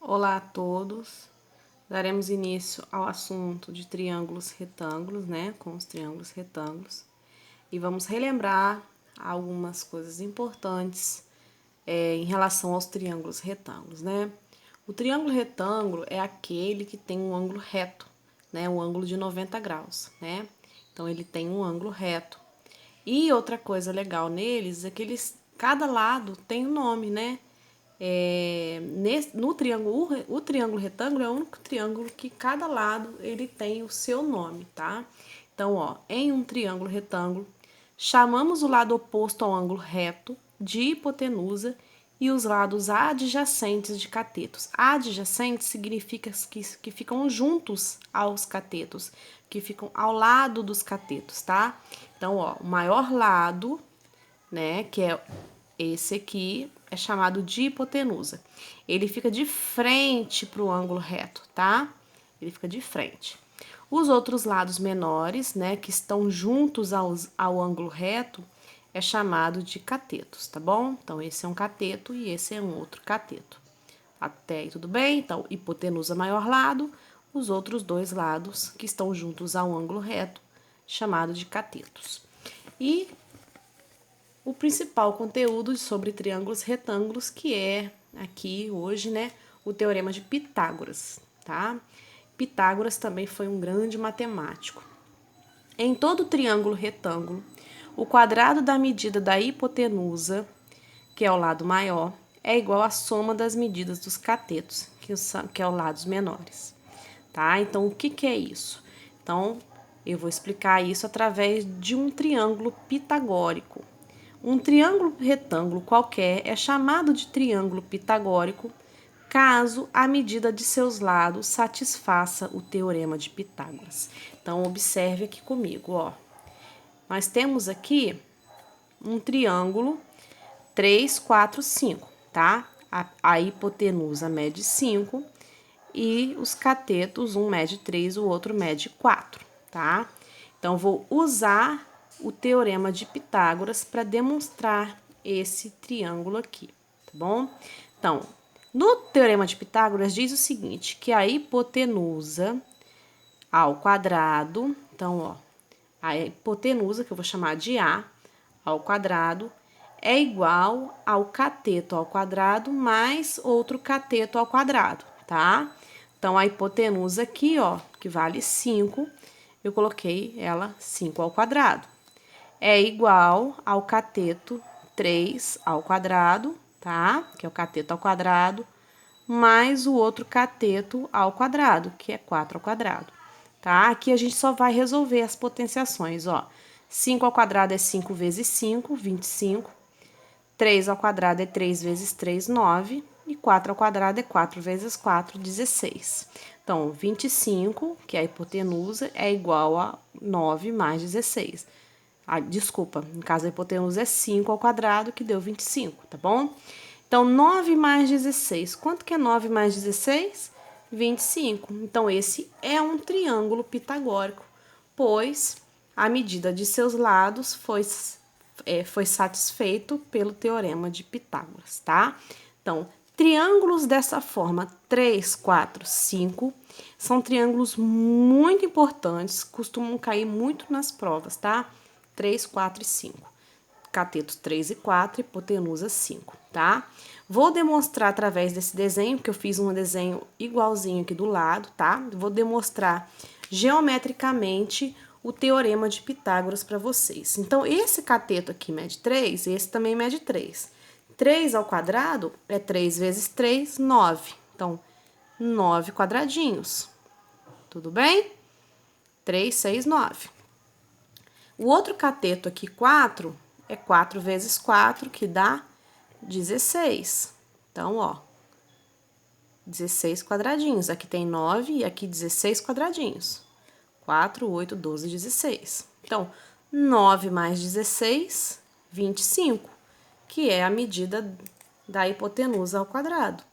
Olá a todos. Daremos início ao assunto de triângulos retângulos, né? Com os triângulos retângulos. E vamos relembrar algumas coisas importantes em relação aos triângulos retângulos, né? O triângulo retângulo é aquele que tem um ângulo reto, né? Um ângulo de 90 graus, né? Então, ele tem um ângulo reto. E outra coisa legal neles é que cada lado tem um nome, né? No triângulo, o triângulo retângulo é o único triângulo que cada lado ele tem o seu nome, tá? Então, ó, em um triângulo retângulo, chamamos o lado oposto ao ângulo reto de hipotenusa e os lados adjacentes de catetos. Adjacentes significa que ficam juntos aos catetos, que ficam ao lado dos catetos, tá? Então, ó, o maior lado, né, que é esse aqui, é chamado de hipotenusa. Ele fica de frente para o ângulo reto, tá? Ele fica de frente. Os outros lados menores, né, que estão juntos ao ângulo reto, é chamado de catetos, tá bom? Então, esse é um cateto e esse é um outro cateto. Até aí, tudo bem? Então, hipotenusa maior lado, os outros dois lados que estão juntos ao ângulo reto, chamado de catetos. E o principal conteúdo sobre triângulos retângulos, que é aqui hoje, né, o teorema de Pitágoras, tá? Pitágoras também foi um grande matemático. Em todo triângulo retângulo, o quadrado da medida da hipotenusa, que é o lado maior, é igual à soma das medidas dos catetos, que é os lados menores, tá? Então, o que é isso? Então, eu vou explicar isso através de um triângulo pitagórico. Um triângulo retângulo qualquer é chamado de triângulo pitagórico caso a medida de seus lados satisfaça o teorema de Pitágoras. Então, observe aqui comigo, ó. Nós temos aqui um triângulo 3, 4, 5, tá? A hipotenusa mede 5 e os catetos, um mede 3, o outro mede 4, tá? Então, vou usar o teorema de Pitágoras para demonstrar esse triângulo aqui, tá bom? Então, no teorema de Pitágoras diz o seguinte, que a hipotenusa ao quadrado, então, ó, a hipotenusa, que eu vou chamar de A, ao quadrado, é igual ao cateto ao quadrado mais outro cateto ao quadrado, tá? Então, a hipotenusa aqui, ó, que vale 5, eu coloquei ela 5 ao quadrado. É igual ao cateto 3 ao quadrado, tá? Que é o cateto ao quadrado, mais o outro cateto ao quadrado, que é 4 ao quadrado, tá? Aqui a gente só vai resolver as potenciações, ó. 5 ao quadrado é 5 vezes 5, 25. 3 ao quadrado é 3 vezes 3, 9. E 4 ao quadrado é 4 vezes 4, 16. Então, 25, que é a hipotenusa, é igual a 9 mais 16. Desculpa, no caso a hipotenusa é 5 ao quadrado, que deu 25, tá bom? Então, 9 mais 16. Quanto que é 9 mais 16? 25. Então, esse é um triângulo pitagórico, pois a medida de seus lados foi satisfeito pelo teorema de Pitágoras, tá? Então, triângulos dessa forma, 3, 4, 5, são triângulos muito importantes, costumam cair muito nas provas, tá? 3, 4 e 5. Catetos 3 e 4, hipotenusa 5, tá? Vou demonstrar através desse desenho, que eu fiz um desenho igualzinho aqui do lado, tá? Vou demonstrar geometricamente o teorema de Pitágoras para vocês. Então, esse cateto aqui mede 3, esse também mede 3. 3 ao quadrado é 3 vezes 3, 9. Então, 9 quadradinhos. Tudo bem? 3, 6, 9. O outro cateto aqui, 4, é 4 vezes 4, que dá 16. Então, ó, 16 quadradinhos. Aqui tem 9 e aqui 16 quadradinhos. 4, 8, 12, 16. Então, 9 mais 16, 25, que é a medida da hipotenusa ao quadrado.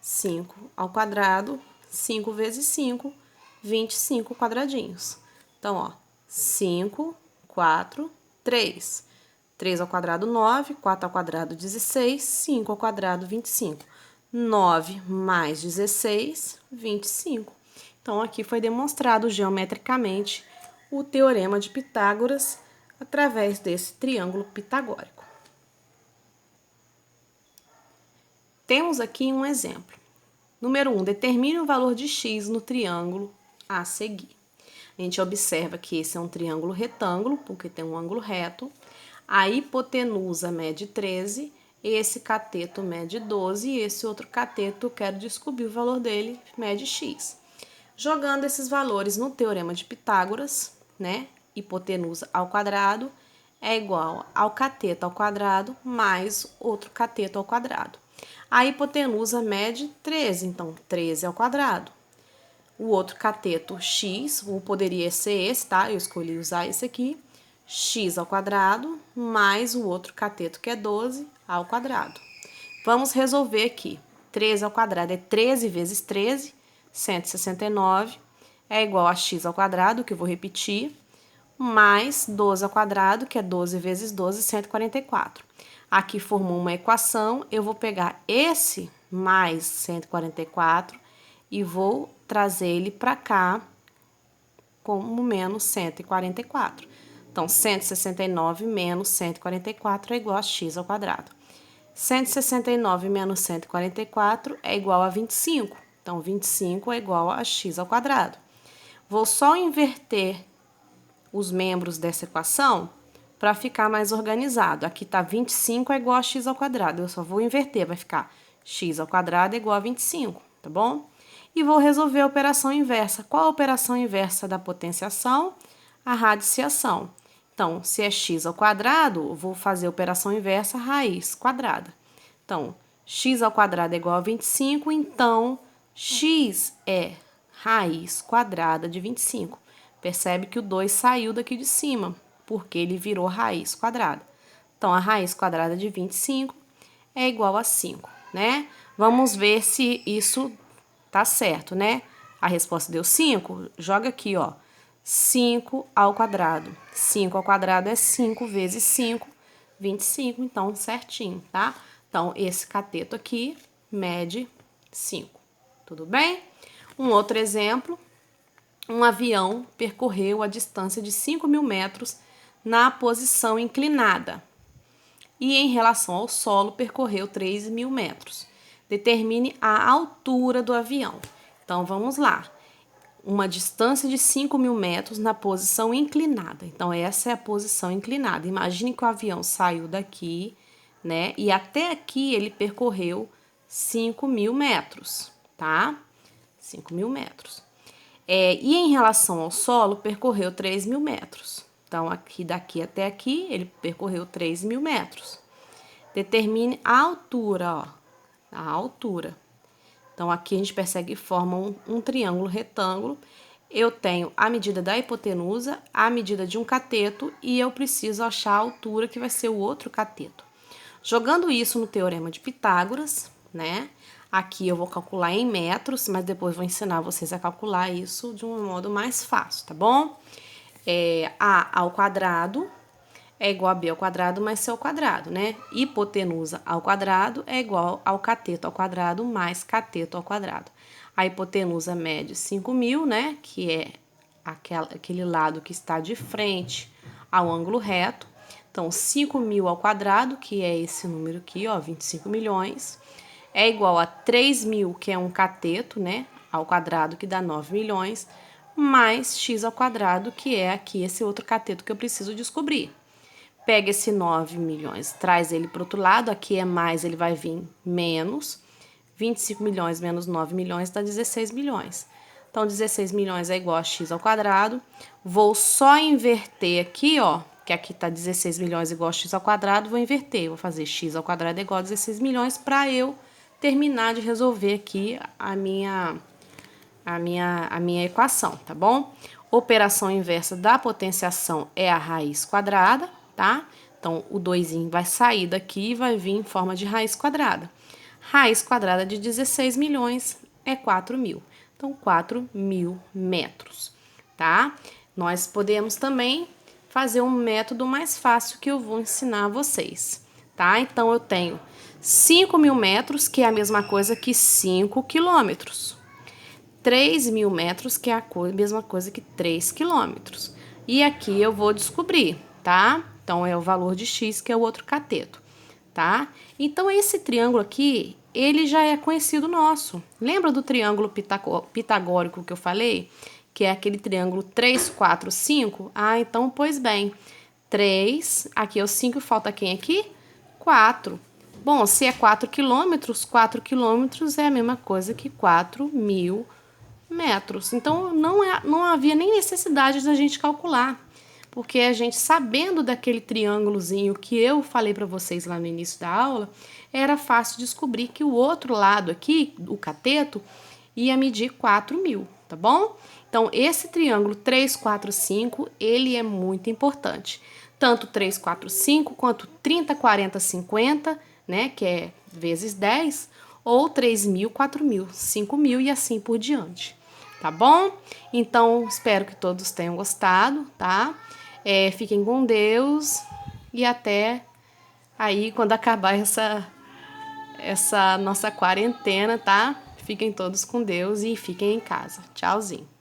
5 ao quadrado, 5 vezes 5, 25 quadradinhos. Então, ó, 5, 4, 3. 3 ao quadrado, 9, 4 ao quadrado, 16, 5 ao quadrado, 25. 9 mais 16, 25. Então, aqui foi demonstrado geometricamente o teorema de Pitágoras através desse triângulo pitagórico. Temos aqui um exemplo. Número 1, determine o valor de x no triângulo a seguir. A gente observa que esse é um triângulo retângulo, porque tem um ângulo reto. A hipotenusa mede 13, esse cateto mede 12 e esse outro cateto, eu quero descobrir o valor dele, mede x. Jogando esses valores no teorema de Pitágoras, né? Hipotenusa ao quadrado é igual ao cateto ao quadrado mais outro cateto ao quadrado. A hipotenusa mede 13, então 13 ao quadrado. O outro cateto x, ou poderia ser esse, tá? Eu escolhi usar esse aqui. X ao quadrado mais o outro cateto que é 12 ao quadrado. Vamos resolver aqui. 13 ao quadrado é 13 vezes 13, 169, é igual a x ao quadrado, que eu vou repetir, mais 12 ao quadrado, que é 12 vezes 12, 144. Aqui formou uma equação, eu vou pegar esse mais 144 e vou trazer ele para cá como menos 144. Então, 169 menos 144 é igual a x ao quadrado. 169 menos 144 é igual a 25. Então, 25 é igual a x ao quadrado. Vou só inverter os membros dessa equação para ficar mais organizado. Aqui está 25 é igual a x ao quadrado. Eu só vou inverter, vai ficar x ao quadrado é igual a 25, tá bom? E vou resolver a operação inversa. Qual a operação inversa da potenciação? A radiciação. Então, se é x ao quadrado, eu vou fazer a operação inversa raiz quadrada. Então, x ao quadrado é igual a 25, então x é raiz quadrada de 25. Percebe que o 2 saiu daqui de cima, porque ele virou raiz quadrada. Então, a raiz quadrada de 25 é igual a 5, né? Vamos ver se isso tá certo, né? A resposta deu 5, joga aqui, ó. 5 ao quadrado. 5 ao quadrado é 5 vezes 5, 25, então certinho, tá? Então, esse cateto aqui mede 5, tudo bem? Um outro exemplo, um avião percorreu a distância de 5.000 metros na posição inclinada e em relação ao solo percorreu 3.000 metros. Determine a altura do avião. Então, vamos lá. Uma distância de 5.000 metros na posição inclinada. Então, essa é a posição inclinada. Imagine que o avião saiu daqui, né? E até aqui ele percorreu 5.000 metros, tá? 5.000 metros. E em relação ao solo, percorreu 3.000 metros. Então, aqui daqui até aqui, ele percorreu 3.000 metros. Determine a altura, ó. A altura. Então, aqui a gente percebe que forma um triângulo retângulo. Eu tenho a medida da hipotenusa, a medida de um cateto e eu preciso achar a altura que vai ser o outro cateto. Jogando isso no teorema de Pitágoras, né? Aqui eu vou calcular em metros, mas depois vou ensinar vocês a calcular isso de um modo mais fácil, tá bom? A ao quadrado é igual a b ao quadrado mais c ao quadrado, né? Hipotenusa ao quadrado é igual ao cateto ao quadrado mais cateto ao quadrado. A hipotenusa mede 5.000, né? Que é aquele lado que está de frente ao ângulo reto. Então, 5.000 ao quadrado, que é esse número aqui, ó, 25 milhões, é igual a 3.000, que é um cateto, né? Ao quadrado, que dá 9 milhões, mais x ao quadrado, que é aqui esse outro cateto que eu preciso descobrir. Pega esse 9 milhões, traz ele para o outro lado, aqui é mais, ele vai vir menos. 25 milhões menos 9 milhões dá 16 milhões. Então, 16 milhões é igual a x ao quadrado. Vou só inverter aqui, ó, que aqui tá 16 milhões igual a x ao quadrado, vou inverter. Vou fazer x ao quadrado igual a 16 milhões para eu terminar de resolver aqui a minha equação, tá bom? Operação inversa da potenciação é a raiz quadrada, tá? Então, o 2 vai sair daqui e vai vir em forma de raiz quadrada. Raiz quadrada de 16 milhões é 4.000. Então, 4.000 metros, tá? Nós podemos também fazer um método mais fácil que eu vou ensinar a vocês, tá? Então, eu tenho 5.000 metros, que é a mesma coisa que 5 quilômetros. 3.000 metros, que é a mesma coisa que 3 quilômetros. E aqui eu vou descobrir, tá? Então, é o valor de x, que é o outro cateto, tá? Então, esse triângulo aqui, ele já é conhecido nosso. Lembra do triângulo pitagórico que eu falei? Que é aquele triângulo 3, 4, 5? Ah, então, pois bem. 3, aqui é o 5, falta quem aqui? 4. Bom, se é 4 quilômetros é a mesma coisa que 4.000 metros. Então, não havia nem necessidade da gente calcular, porque a gente, sabendo daquele triângulozinho que eu falei para vocês lá no início da aula, era fácil descobrir que o outro lado aqui, o cateto, ia medir 4.000, tá bom? Então, esse triângulo 3, 4, 5, ele é muito importante. Tanto 3, 4, 5, quanto 30, 40, 50, né, que é vezes 10, ou 3.000, 4.000, 5.000 e assim por diante. Tá bom? Então, espero que todos tenham gostado, tá? Fiquem com Deus e até aí quando acabar essa nossa quarentena, tá? Fiquem todos com Deus e fiquem em casa. Tchauzinho.